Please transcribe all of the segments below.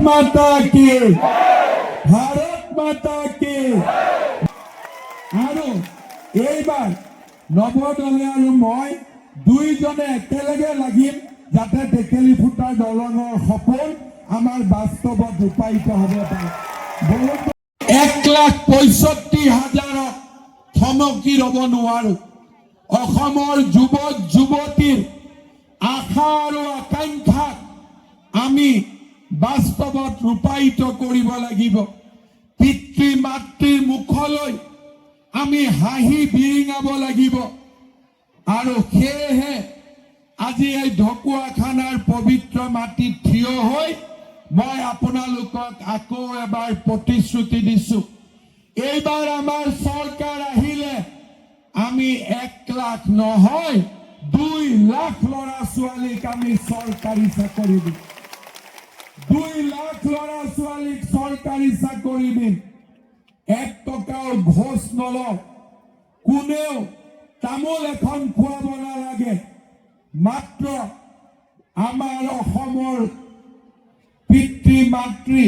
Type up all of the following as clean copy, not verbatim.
মাতা কি, ভাৰত মাতা কি। আৰু এইবাৰ নৱদলে আৰু মই দুইজনে একেলগে লাগিম যাতে টেকেলি ফুটাৰ দলঙৰ সপোন আমাৰ বাস্তৱত ৰূপায়িত হ'ব পাৰে। 1,65,000 থমকি ৰ'ব নোৱাৰো। অসমৰ যুৱক যুৱতীৰ আশা আৰু আকাংক্ষাক আমি বাস্তৱত ৰূপায়িত কৰিব লাগিব। পিতৃ মাতৃৰ মুখলৈ আমি হাঁহি বিৰিঙাব লাগিব। আৰু সেয়েহে আজি এই ঢকুৱাখানাৰ পবিত্ৰ মাটিত থিয় হৈ মই আপোনালোকক আকৌ এবাৰ প্ৰতিশ্ৰুতি দিছো, এইবাৰ আমাৰ চৰকাৰ আহিলে আমি 1 লাখ নহয় 2 লাখ ল'ৰা ছোৱালীক আমি চৰকাৰী চাকৰি দিম। 2 লাখ ল'ৰা ছোৱালীক চৰকাৰী চাকৰি দিম। 1 টকাও ঘোষ নলওঁ। কোনেও তামোল এখন খুৱাব নালাগে। মাত্ৰ আমাৰ অসমৰ পিতৃ মাতৃ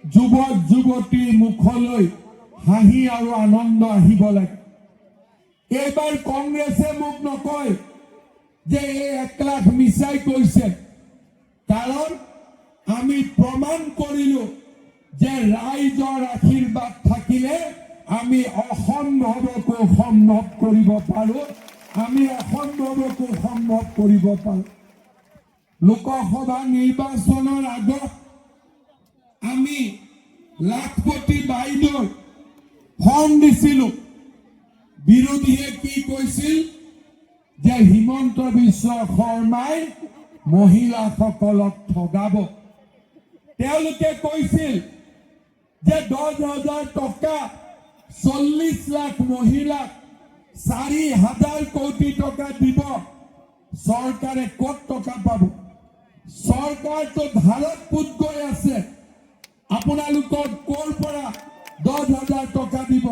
যুৱক যুৱতীৰ মুখলৈ হাঁহি আৰু আনন্দ আহিব লাগে। এইবাৰ কংগ্ৰেছে মোক নকয় যে এই 1 লাখ মিছাই কৈছে, কাৰণ আমি প্ৰমাণ কৰিলো যে ৰাইজৰ আশীৰ্বাদ থাকিলে আমি অসম্ভৱকো সম্ভৱ কৰিব পাৰো। আমি অসম্ভৱকো সম্ভৱ কৰিব পাৰো। লোকসভা নিৰ্বাচনৰ আগত আমি লাখপতি বাইদেউৰ ফৰ্ম দিছিলো। বিৰোধীয়ে কি কৈছিল যে হিমন্ত বিশ্ব শৰ্মাই মহিলাসকলক ঠগাব। তেওঁলোকে কৈছিল যে 10,000 টকা 40 লাখ মহিলাক 4,000 কোটি টকা দিব। চৰকাৰে ক'ত টকা পাব? চৰকাৰটো ধাৰত পুত গৈ আছে। আপোনালোকক ক'ৰ পৰা 10,000 টকা দিব?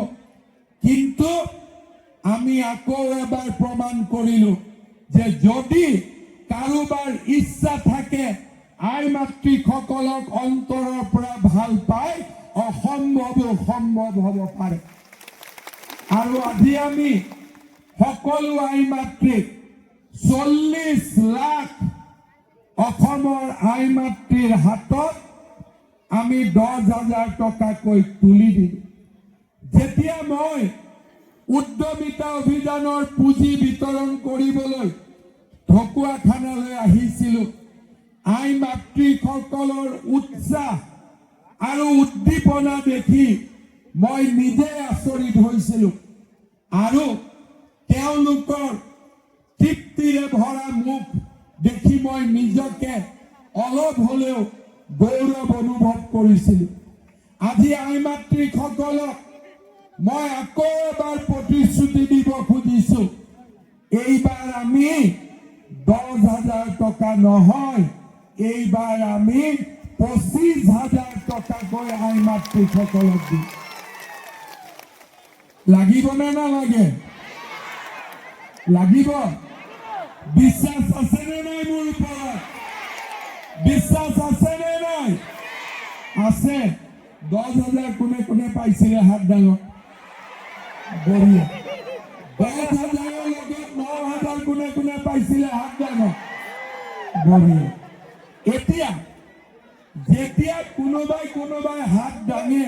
কিন্তু আমি আকৌ এবাৰ প্ৰমাণ কৰিলো যে যদি কাৰোবাৰ ইচ্ছা থাকে আই মাতৃসকলক অন্তৰৰ পৰা ভাল পাই অসম্ভৱো সম্ভৱ হ'ব পাৰে। আৰু আজি আমি সকলো আই মাতৃক 40 লাখ অসমৰ আই মাতৃৰ হাতত আমি 10,000 টকাকৈ তুলি দিম। যেতিয়া মই উদ্যমিতা অভিযানৰ পুঁজি বিতৰণ কৰিবলৈ ঢকুৱাখানালৈ আহিছিলো, আই মাতৃসকলৰ উৎসাহ আৰু উদ্দীপনা দেখি মই নিজে আচৰিত হৈছিলো। আৰু তেওঁলোকৰ তৃপ্তিৰে ভৰা মুখ দেখি মই নিজকে অলপ হ'লেও গৌৰৱ অনুভৱ কৰিছিলো। আজি আই মাতৃসকলক মই আকৌ এবাৰ প্ৰতিশ্ৰুতি দিব খুজিছো, এইবাৰ আমি 10,000 টকা নহয়, এইবাৰ আমি 25,000 টকাকৈ আই মাতৃসকলক দিম। লাগিব নে নালাগে? লাগিব। বিশ্বাস আছে নে নাই মোৰ ওপৰত? বিশ্বাস আছে নে নাই? আছে। 10,000 কোনে কোনে পাইছিলে হাত ডাঙৰ? বঢ়িয়া। 10,000 লগত 9,000 কোনে কোনে পাইছিলে হাত ডাঙৰ? বঢ়িয়া। এতিয়া যেতিয়া কোনোবাই হাত দাঙে,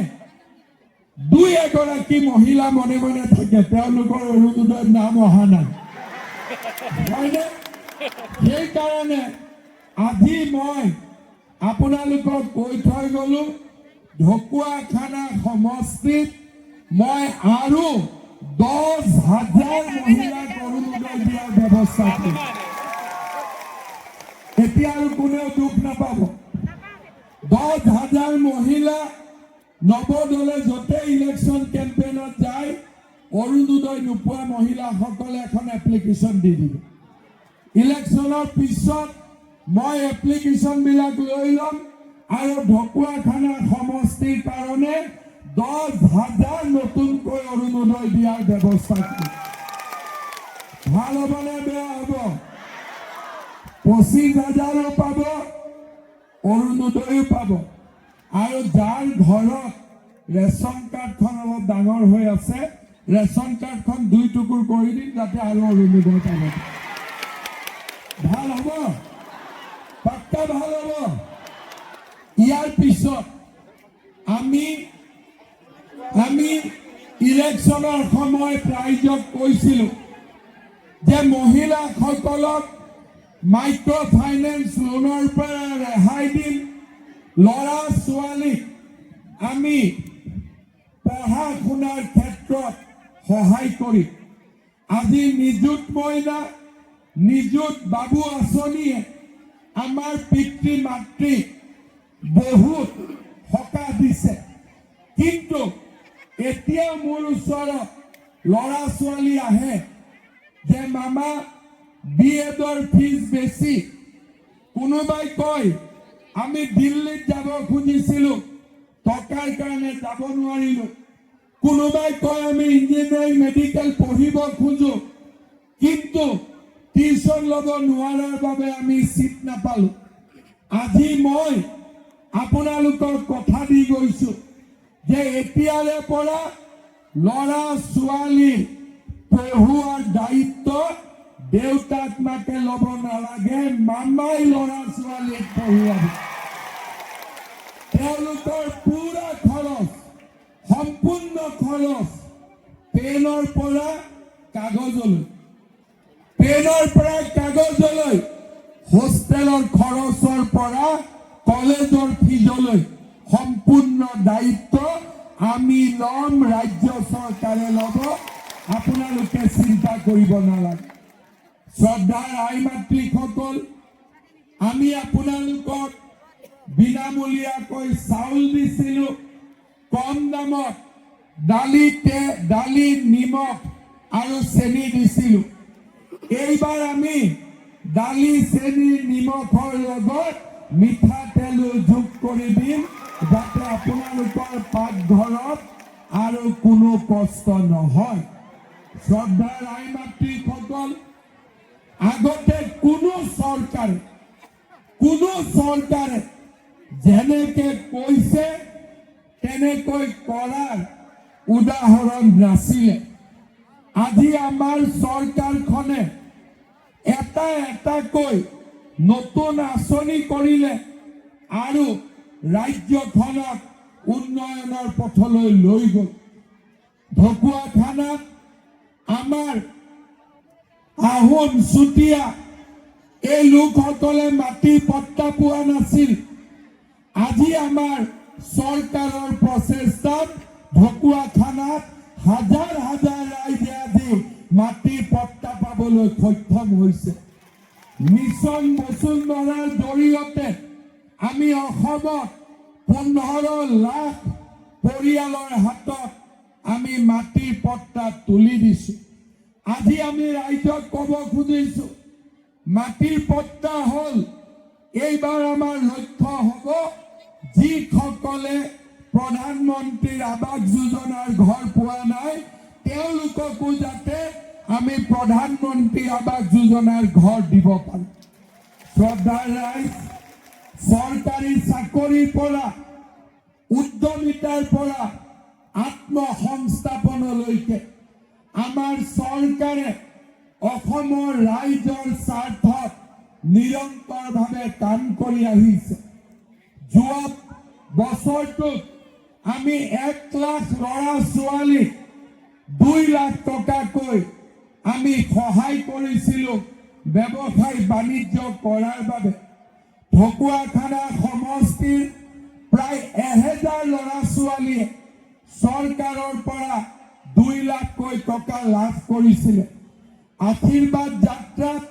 2-এগৰাকী মহিলা মনে মনে থাকে, তেওঁলোকৰ অৰুণোদয়ৰ নাম অহা নাই, হয়নে? সেইকাৰণে আজি মই আপোনালোকক কৈ থৈ গলো, ঢকুৱাখানা সমষ্টিত মই আৰু 10,000 মহিলাক অৰুণোদয় দিয়াৰ ব্যৱস্থা কৰিম। এতিয়া আৰু কোনেও দুখ নাপাব। 10,000 মহিলা নৱদলে য'তে ইলেকশ্যন কেম্পেইনত যায়, অৰুণোদয় নোপোৱা মহিলাসকলে এখন এপ্লিকেশ্যন দি দিব। ইলেকশ্যনৰ পিছত মই এপ্লিকেশ্যনবিলাক লৈ ল'ম আৰু ঢকুৱাখানা সমষ্টিৰ কাৰণে 10,000 নতুনকৈ অৰুণোদয় দিয়াৰ ব্যৱস্থা কৰিম। ভাল হ'ব নে বেয়া হ'ব? 25,000 পাব, অৰুণোদয়ো পাব। আৰু যাৰ ঘৰত ৰেচন কাৰ্ডখন অলপ ডাঙৰ হৈ আছে, ৰেচন কাৰ্ডখন 2 টুকুৰ কৰি দিম যাতে আৰু অৰুণোদয় পাব। ভাল হ'ব, পাক্কা ভাল হ'ব। ইয়াৰ পিছত আমি ইলেকশ্যনৰ সময়ত ৰাইজক কৈছিলোঁ যে মহিলাসকলক মাইক্ৰ' ফাইনেন্স লোনৰ পৰা ৰেহাই দিম, ল'ৰা ছোৱালীক আমি পঢ়া শুনাৰ ক্ষেত্ৰত সহায় কৰিম। আজি নিযুত মইনা, নিযুত বাবু আঁচনিয়ে আমাৰ পিতৃ মাতৃক বহুত সকাহ দিছে, কিন্তু এতিয়া মোৰ ওচৰত ল'ৰা ছোৱালী আহে যে মামা BEdৰ ফিজ বেছি, কোনোবাই কয় আমি দিল্লীত যাব খুজিছিলোঁ টকাৰ কাৰণে যাব নোৱাৰিলোঁ, কোনোবাই কয় আমি ইঞ্জিনিয়াৰিং মেডিকেল পঢ়িব খোজো কিন্তু টিউচন ল'ব নোৱাৰাৰ বাবে আমি চিট নাপালোঁ। আজি মই আপোনালোকৰ কথা দি গৈছোঁ যে এতিয়াৰে পৰা ল'ৰা ছোৱালী পঢ়ুৱাৰ দায়িত্ব দেউতাক মাকে ল'ব নালাগে, মামাই ল'ৰা ছোৱালীক পঢ়ুৱাব। তেওঁলোকৰ পুৰা খৰচ, সম্পূৰ্ণ খৰচ, পেনৰ পৰা কাগজলৈ, হোষ্টেলৰ খৰচৰ পৰা কলেজৰ ফিজলৈ সম্পূৰ্ণ দায়িত্ব আমি ল'ম, ৰাজ্য চৰকাৰে ল'ব। আপোনালোকে চিন্তা কৰিব নালাগে। শ্ৰদ্ধাৰ আই মাতৃসকল, আমি আপোনালোকক বিনামূলীয়াকৈ চাউল দিছিলোঁ, কম দামত দালি, নিমখ আৰু চেনি দিছিলোঁ। এইবাৰ আমি দালি, চেনি, নিমখৰ লগত মিঠাতেলো যোগ কৰি দিম যাতে আপোনালোকৰ পাকঘৰত আৰু কোনো কষ্ট নহয়। শ্ৰদ্ধাৰ আই মাতৃসকল, আগতে কোনো চৰকাৰে যেনেকে কৈছে তেনেকৈ কৰাৰ উদাহৰণ নাছিলে। আজি আমাৰ চৰকাৰখনে এটাকৈ নতুন আঁচনি কৰিলে আৰু ৰাজ্যখনক উন্নয়নৰ পথলৈ লৈ গ'ল। ঢকুৱাখানাত আমাৰ আহোম চুতীয়া এই লোকসকলে মাটিৰ পট্টা পোৱা নাছিল। আজি আমাৰ চৰকাৰৰ প্ৰচেষ্টাত ঢকুৱাখানাত হাজাৰ ৰাইজে আজি মাটিৰ পট্টা পাবলৈ সক্ষম হৈছে। মিছন বসুন্ধৰাৰ জৰিয়তে আমি অসমত 15 লাখ পৰিয়ালৰ হাতত আমি মাটিৰ পট্টা তুলি দিছোঁ। আজি আমি ৰাইজক ক'ব খুজিছোঁ, মাটিৰ পট্টা হ'ল, এইবাৰ আমাৰ লক্ষ্য হ'ব যিসকলে প্ৰধানমন্ত্ৰীৰ আৱাস যোজনাৰ ঘৰ পোৱা নাই তেওঁলোককো যাতে আমি প্ৰধানমন্ত্ৰী আৱাস যোজনাৰ ঘৰ দিব পাৰোঁ। শ্ৰদ্ধাৰ ৰাইজ, চৰকাৰী চাকৰিৰ পৰা, উদ্যমিতাৰ পৰা আত্মসংস্থাপনলৈকে আমাৰ চৰকাৰে অসমৰ ৰাইজৰ স্বাৰ্থত নিৰন্তৰভাৱে কাম কৰি আহিছে। যোৱা বছৰটোত আমি 1 লাখ ল'ৰা ছোৱালীক 2 লাখ টকাকৈ আমি সহায় কৰিছিলোঁ ব্যৱসায় বাণিজ্য কৰাৰ বাবে। ঢকুৱাখানা সমষ্টিৰ প্ৰায় 1000 ল'ৰা ছোৱালীয়ে চৰকাৰৰ পৰা 2 লাখকৈ টকা লাভ কৰিছিলে। আশীৰ্বাদ যাত্ৰাত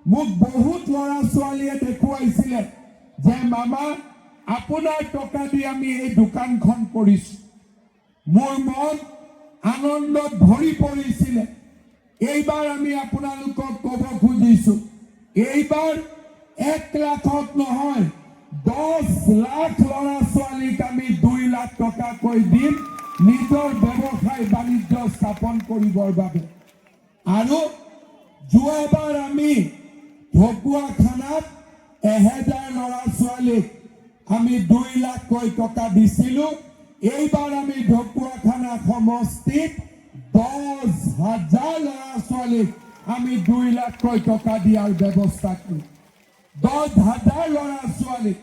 মোক বহুত ল'ৰা ছোৱালীয়ে দেখুৱাইছিলে যে মামা আপোনাৰ টকা দি আমি এই দোকানখন কৰিছোঁ। মোৰ মন আনন্দত ভৰি পৰিছিলে। এইবাৰ আমি আপোনালোকক ক'ব খুজিছোঁ, এইবাৰ 1 লাখত নহয় 10 লাখ ল'ৰা ছোৱালীক আমি 2 লাখ টকাকৈ দিম নিজৰ ব্যৱসায় বাণিজ্য স্থাপন কৰিবৰ বাবে। আৰু যোৱাবাৰ আমি ঢকুৱাখানাত 1000 ল'ৰা ছোৱালীক আমি 2 লাখকৈ টকা দিছিলোঁ। এইবাৰ আমি ঢকুৱাখানা সমষ্টিত 10,000 ল'ৰা ছোৱালীক আমি 2 লাখকৈ টকা দিয়াৰ ব্যৱস্থা কৰিম। 10,000 ল'ৰা ছোৱালীক।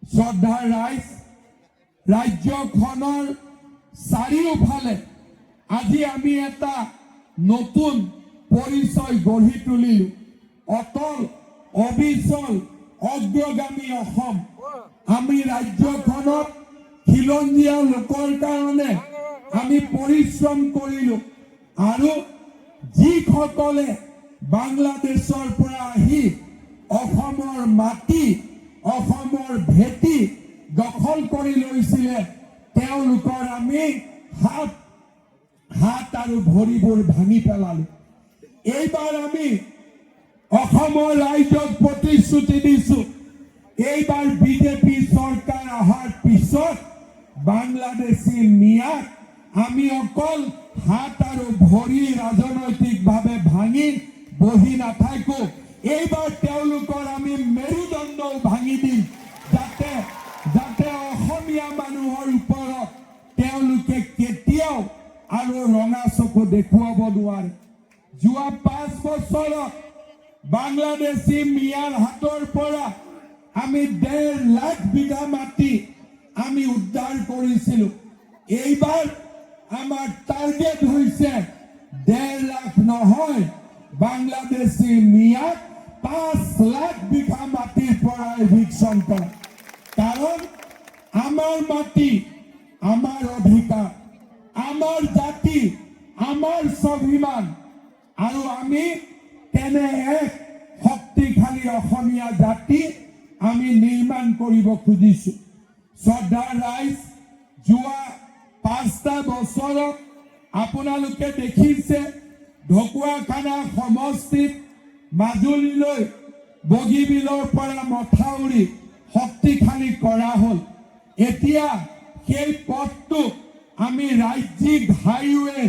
শ্ৰদ্ধাৰ ৰাইজ, ৰাজ্যখনৰ চাৰিওফালে আজি আমি এটা নতুন পৰিচয় গঢ়ি তুলিলোঁ। অটল, অবিচল, অগ্ৰগামী অসম। আমি ৰাজ্যখনত খিলঞ্জীয়া লোকৰ কাৰণে আমি পৰিশ্ৰম কৰিলোঁ আৰু যিসকলে বাংলাদেশৰ পৰা আহি অসমৰ মাটি, অসমৰ ভেটি দখল কৰি লৈছিলে তেওঁলোকৰ আমি হাত আৰু ভৰিবোৰ ভাঙি পেলালোঁ। এইবাৰ আমি অসমৰ ৰাইজক প্ৰতিশ্ৰুতি দিছোঁ, এইবাৰ বিজেপি চৰকাৰ অহাৰ পিছত বাংলাদেশী মিয়াক আমি অকল হাত আৰু ভৰি ৰাজনৈতিকভাৱে ভাঙি বহি নাথাকো। এইবাৰ তেওঁলোকৰ আমি মেৰুদণ্ডও ভাঙি দিম, যাতে অসমীয়া মানুহৰ ওপৰত তেওঁলোকে কেতিয়াও আৰু ৰঙা চকু দেখুৱাব নোৱাৰে। যোৱা 5 বছৰত বাংলাদেশী মিয়াৰ হাতৰ পৰা আমি 1.5 লাখ বিঘা মাটি আমি উদ্ধাৰ কৰিছিলোঁ। এইবাৰ আমাৰ টাৰ্গেট হৈছে 1.5 লাখ নহয়, বাংলাদেশী মিয়াক 5 লাখ বিঘা মাটিৰ পৰা এভিকশ্যন কৰা। কাৰণ আমাৰ মাটি, আমাৰ অধিকাৰ, আমাৰ জাতি, আমাৰ স্বাভিমান আৰু আমি তেনে এক শক্তিশালী অসমীয়া জাতি আমি নিৰ্মাণ কৰিব খুজিছোঁ। শ্ৰদ্ধাৰ ৰাইজ, যোৱা 5টা বছৰত আপোনালোকে দেখিছে ঢকুৱাখানা সমষ্টিত মাজুলীলৈ বগীবিলৰ পৰা মথাউৰি শক্তিশালী কৰা হ'ল। এতিয়া সেই পথটো আমি ৰাজ্যিক হাইৱে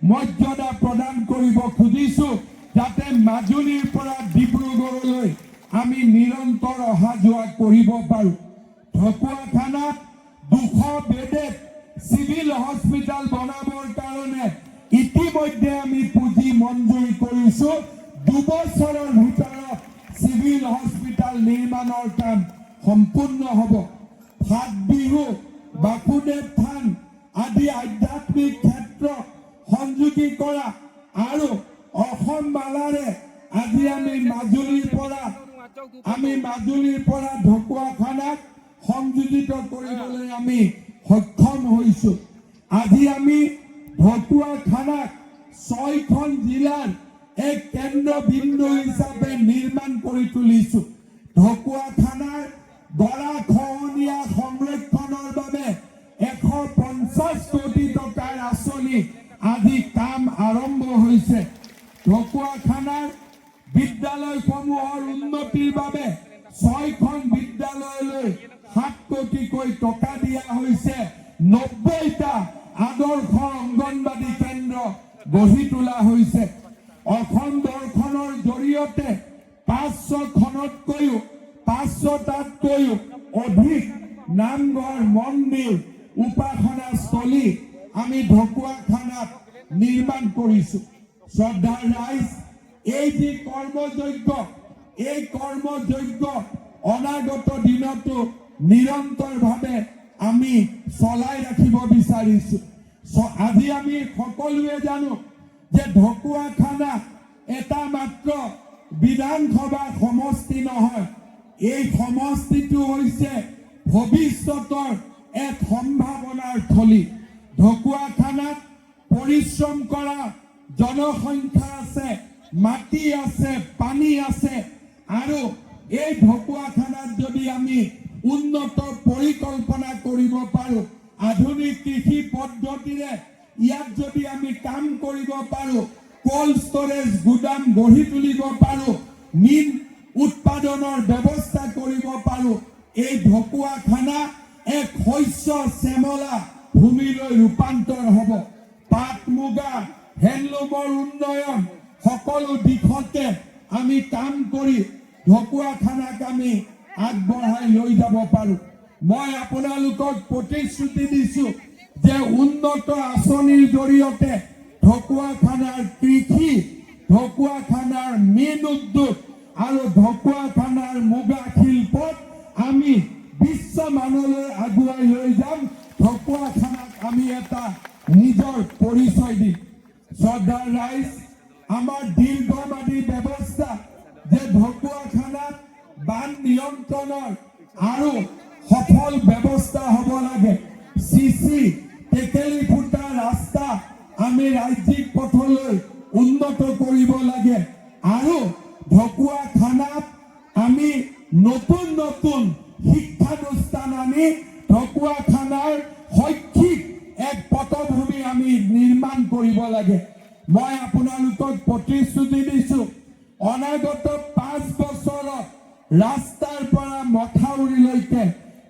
মৰ্যাদা প্ৰদান কৰিব খুজিছোঁ, যাতে মাজুলীৰ পৰা ডিব্ৰুগড়লৈ আমি নিৰন্তৰ অহা যোৱা কৰিব পাৰোঁ। ঢকুৱাখানাত 200 বেডেড চিভিল হস্পিটেল বনাবৰ কাৰণে ইতিমধ্যে আমি পুঁজি মঞ্জুৰি কৰিছোঁ। 2 বছৰৰ ভিতৰত চিভিল হস্পিটেল নিৰ্মাণৰ কাম সম্পূৰ্ণ হ'ব। ফাট বিহু, বাসুদেৱ থান আদি আধ্যাত্মিক ক্ষেত্ৰ সংযোগী কৰা আৰু অসম মালাৰে আজি আমি মাজুলীৰ পৰা ঢকুৱাখানাক সংযোজিত কৰিবলৈ আমি সক্ষম হৈছোঁ। আজি আমি ঢকুৱাখানাক 6খন জিলাৰ এক কেন্দ্ৰবিন্দু হিচাপে নিৰ্মাণ কৰি তুলিছোঁ। ঢকুৱাখানাৰ গৰাখহনীয়া সংৰক্ষণৰ বাবে 150 কোটি টকাৰ আঁচনি আজি কাম আৰম্ভ হৈছে। ঢকুৱাখানাৰ বিদ্যালয়সমূহৰ উন্নতিৰ বাবে 6খন বিদ্যালয়লৈ 7 কোটিকৈ টকা দিয়া হৈছে। 90টা আদৰ্শ অংগনবাড়ী কেন্দ্ৰ গঢ়ি তোলা হৈছে। অসম দৰ্শনৰ জৰিয়তে 500টাতকৈও অধিক নামঘৰ, মন্দিৰ, উপাসনাস্থলী আমি ঢকুৱাখানাত নিৰ্মাণ কৰিছোঁ। শ্ৰদ্ধাৰ ৰাইজ, এই যি কৰ্মযজ্ঞ, এই কৰ্মযজ্ঞ অনাগত দিনতো নিৰন্তৰভাৱে আমি চলাই ৰাখিব বিচাৰিছোঁ। আজি আমি সকলোৱে জানো যে ঢকুৱাখানা এটা মাত্ৰ বিধানসভা সমষ্টি নহয়, এই সমষ্টিটো হৈছে ভৱিষ্যতৰ এক সম্ভাৱনাৰ থলী। ঢকুৱাখানাত পৰিশ্ৰম কৰা জনসংখ্যা আছে, মাটি আছে, পানী আছে আৰু এই ঢকুৱাখানাত যদি আমি উন্নত পৰিকল্পনা কৰিব পাৰোঁ, আধুনিক কৃষি পদ্ধতিৰে ইয়াত যদি আমি কাম কৰিব পাৰোঁ, কোল্ড ষ্টৰেজ গুদাম গঢ়ি তুলিব পাৰোঁ, মীন উৎপাদনৰ ব্যৱস্থা কৰিব পাৰোঁ, এই ঢকুৱাখানা এক শস্য শ্যামলা ভূমিলৈ ৰূপান্তৰ হ'ব। পাট, মুগা, হেণ্ডলুমৰ উন্নয়ন সকলো দিশতে আমি কাম কৰি ঢকুৱাখানাক আমি আগবঢ়াই লৈ যাব পাৰোঁ। মই আপোনালোকক প্ৰতিশ্ৰুতি দিছো যে উন্নত আঁচনিৰ জৰিয়তে ঢকুৱাখানাৰ কৃষি, ঢকুৱাখানাৰ মীন উদ্যোগ আৰু ঢকুৱাখানাৰ মুগা শিল্পত আমি বিশ্বমানলৈ আগুৱাই লৈ যাম। ঢকুৱাখানাক আমি এটা নিজৰ পৰিচয় দিম। শ্ৰদ্ধাৰ ৰাইজ, আমাৰ দীৰ্ঘম্যাদী ব্যৱস্থা যে ঢকুৱাখানাত বান নিয়ন্ত্ৰণৰ আৰু সফল ব্যৱস্থা হ'ব লাগে। চিচি টেকেলি ফুটা ৰাস্তা আমি ৰাজ্যিক পথলৈ উন্নত কৰিব লাগে আৰু ঢকুৱাখানাত আমি নতুন নতুন শিক্ষানুষ্ঠান আনি ঢকুৱাখানাৰ শৈক্ষিক এক পটভূমি আমি নিৰ্মাণ কৰিব লাগে। মই আপোনালোকক প্ৰতিশ্ৰুতি দিছো অনাগত 5 বছৰত ৰাস্তাৰ পৰা মথাউৰিলৈকে,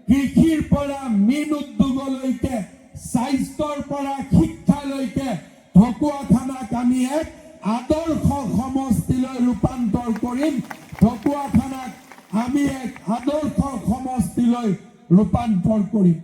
কৃষিৰ পৰা মীন উদ্যোগলৈকে, স্বাস্থ্যৰ পৰা শিক্ষালৈকে ঢকুৱাখানাক আমি এক আদৰ্শ সমষ্টিলৈ ৰূপান্তৰ কৰিম। ঢকুৱাখানাক আমি এক আদৰ্শ সমষ্টিলৈ ৰূপান্তৰ কৰিম।